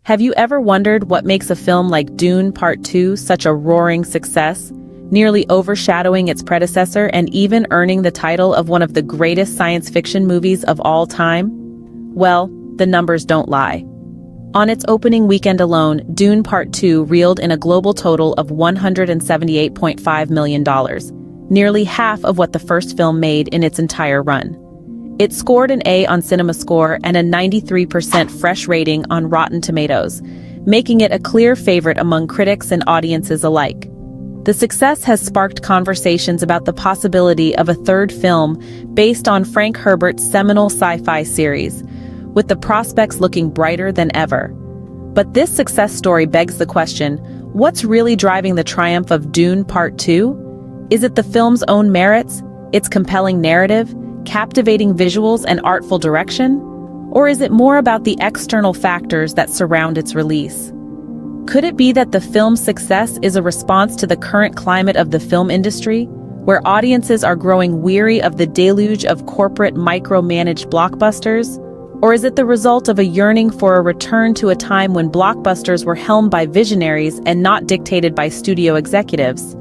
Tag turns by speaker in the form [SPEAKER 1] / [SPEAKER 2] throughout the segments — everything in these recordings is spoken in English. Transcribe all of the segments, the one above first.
[SPEAKER 1] Have you ever wondered what makes a film like Dune Part 2 such a roaring success, nearly overshadowing its predecessor and even earning the title of one of the greatest science fiction movies of all time? Well, the numbers don't lie. On its opening weekend alone, Dune Part 2 reeled in a global total of $178.5 million, nearly half of what the first film made in its entire run. It scored an A on CinemaScore and a 93% fresh rating on Rotten Tomatoes, making it a clear favorite among critics and audiences alike. The success has sparked conversations about the possibility of a third film based on Frank Herbert's seminal sci-fi series, with the prospects looking brighter than ever. But this success story begs the question, what's really driving the triumph of Dune Part 2? Is it the film's own merits, its compelling narrative, captivating visuals and artful direction? Or is it more about the external factors that surround its release? Could it be that the film's success is a response to the current climate of the film industry, where audiences are growing weary of the deluge of corporate micromanaged blockbusters? Or is it the result of a yearning for a return to a time when blockbusters were helmed by visionaries and not dictated by studio executives?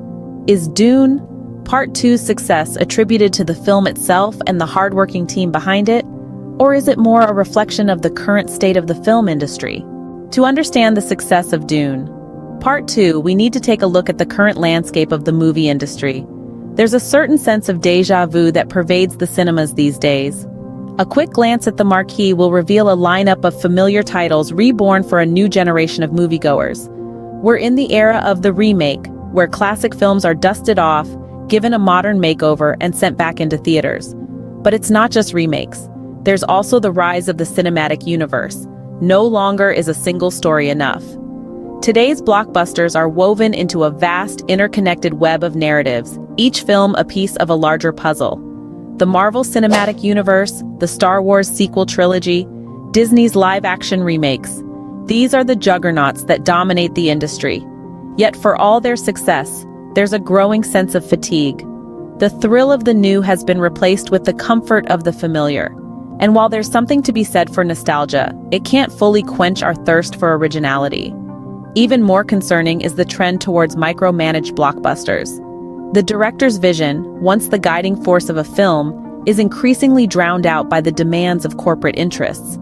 [SPEAKER 1] Is Dune Part 2's success attributed to the film itself and the hardworking team behind it? Or is it more a reflection of the current state of the film industry? To understand the success of Dune Part 2, we need to take a look at the current landscape of the movie industry. There's a certain sense of déjà vu that pervades the cinemas these days. A quick glance at the marquee will reveal a lineup of familiar titles reborn for a new generation of moviegoers. We're in the era of the remake, where classic films are dusted off, given a modern makeover, and sent back into theaters. But it's not just remakes. There's also the rise of the cinematic universe. No longer is a single story enough. Today's blockbusters are woven into a vast, interconnected web of narratives, each film a piece of a larger puzzle. The Marvel Cinematic Universe, the Star Wars sequel trilogy, Disney's live-action remakes. These are the juggernauts that dominate the industry. Yet for all their success, there's a growing sense of fatigue. The thrill of the new has been replaced with the comfort of the familiar. And while there's something to be said for nostalgia, it can't fully quench our thirst for originality. Even more concerning is the trend towards micromanaged blockbusters. The director's vision, once the guiding force of a film, is increasingly drowned out by the demands of corporate interests.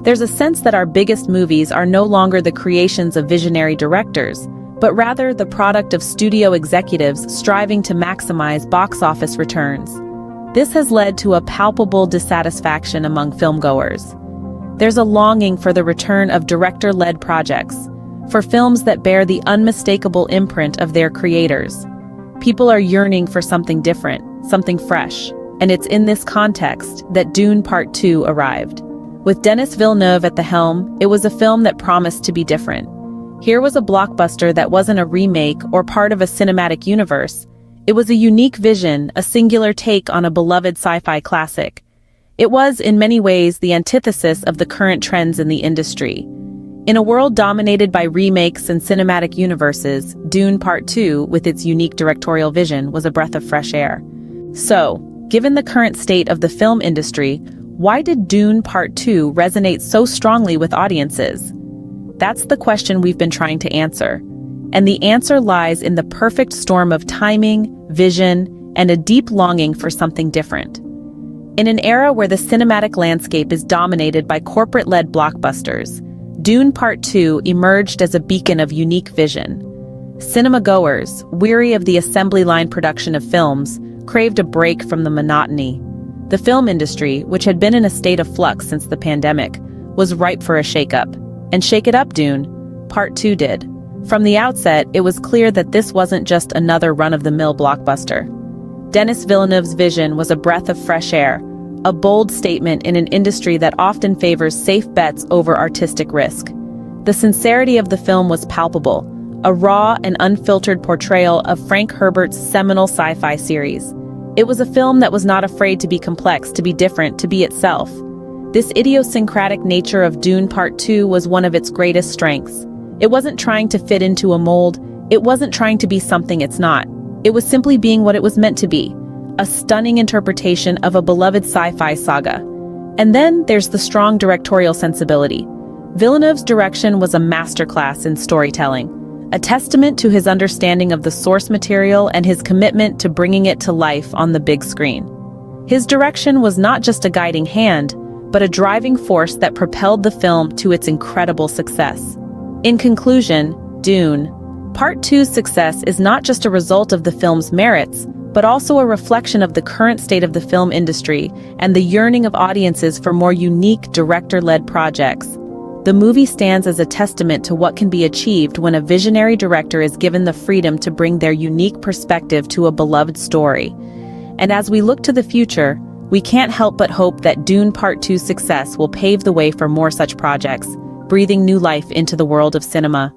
[SPEAKER 1] There's a sense that our biggest movies are no longer the creations of visionary directors, but rather the product of studio executives striving to maximize box office returns. This has led to a palpable dissatisfaction among filmgoers. There's a longing for the return of director-led projects, for films that bear the unmistakable imprint of their creators. People are yearning for something different, something fresh, and it's in this context that Dune Part 2 arrived. With Denis Villeneuve at the helm, it was a film that promised to be different. Here was a blockbuster that wasn't a remake or part of a cinematic universe. It was a unique vision, a singular take on a beloved sci-fi classic. It was, in many ways, the antithesis of the current trends in the industry. In a world dominated by remakes and cinematic universes, Dune Part 2, with its unique directorial vision, was a breath of fresh air. So, given the current state of the film industry, why did Dune Part 2 resonate so strongly with audiences? That's the question we've been trying to answer. And the answer lies in the perfect storm of timing, vision, and a deep longing for something different. In an era where the cinematic landscape is dominated by corporate-led blockbusters, Dune Part 2 emerged as a beacon of unique vision. Cinema-goers, weary of the assembly line production of films, craved a break from the monotony. The film industry, which had been in a state of flux since the pandemic, was ripe for a shake-up. And shake it up, Dune Part 2 did. From the outset, it was clear that this wasn't just another run-of-the-mill blockbuster. Denis Villeneuve's vision was a breath of fresh air, a bold statement in an industry that often favors safe bets over artistic risk. The sincerity of the film was palpable, a raw and unfiltered portrayal of Frank Herbert's seminal sci-fi series. It was a film that was not afraid to be complex, to be different, to be itself. This idiosyncratic nature of Dune Part 2 was one of its greatest strengths. It wasn't trying to fit into a mold, it wasn't trying to be something it's not. It was simply being what it was meant to be, a stunning interpretation of a beloved sci-fi saga. And then there's the strong directorial sensibility. Villeneuve's direction was a masterclass in storytelling, a testament to his understanding of the source material and his commitment to bringing it to life on the big screen. His direction was not just a guiding hand, but a driving force that propelled the film to its incredible success. In conclusion, Dune, Part 2's success is not just a result of the film's merits, but also a reflection of the current state of the film industry and the yearning of audiences for more unique director-led projects. The movie stands as a testament to what can be achieved when a visionary director is given the freedom to bring their unique perspective to a beloved story. And as we look to the future, we can't help but hope that Dune Part 2's success will pave the way for more such projects, breathing new life into the world of cinema.